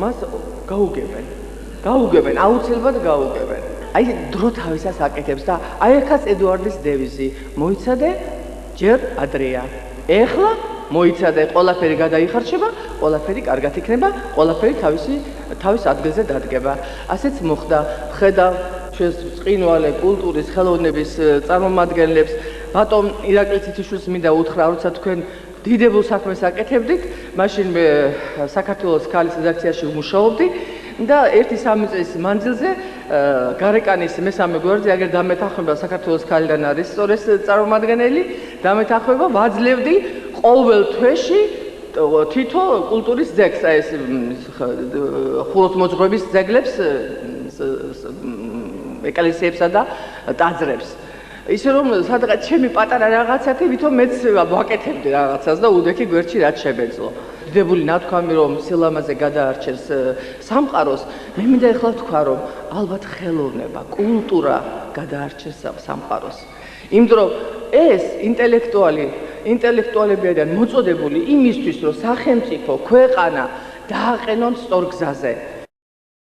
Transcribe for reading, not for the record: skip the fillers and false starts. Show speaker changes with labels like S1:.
S1: მას გაუგებენ, აუცილებლად გაუგებენ. აი დრო თავისას აკეთებს და აი ახაც ედუარდის დევიზი მოიცადე ჯერ ადრეა. ეხლა მოიცადე ყველაფერი გადაიხარჯება, ყველაფერი კარგად იქნება, ყველაფერი თავის ადგილზე დადგება. ასეც მოხდა. ხედავ ჩვენს წყინვალე კულტურის ხელოვნების წარმომადგენლებს, ბატონ ირაკლი ციციშვილს მინდა უთხრა, როცა თქვენ დიდებულ საქმეს აკეთებდით, მაშინ მე საქართველოს ქალის რედაქციაში ვმუშაობდი და 1-3 წლის მანძილზე გარეკანის მესამე გვერდზე აგერ დამეთანხმება საქართველოს ქალიდან არის სწორ ეს წარმომადგენელი, დამეთანხმება ვაძლევდი ყოველ თვეში თითო კულტურის ძეგლს, აი ეს ხუროთმოძღვრების ძეგლებს, ეკლესიებსა და ტაძრებს. ისე რომ სადღაც ჩემი პატარა რაღაცათი ვითომ მეც ვაკეთებდი რაღაცას და უდექი გვერდში რაც შემეძლო. დიდებული ნათქვამი რომ სილამაზე გადაარჩენს სამყაროს, მე მინდა ეხლა ვთქვა რომ ალბათ ხელოვნება, კულტურა გადაარჩენს სამყაროს. იმიტომ რომ ეს ინტელექტუალები არიან მოწოდებული იმისთვის რომ სახელმწიფო, ქვეყანა დააყენონ სწორ გზაზე.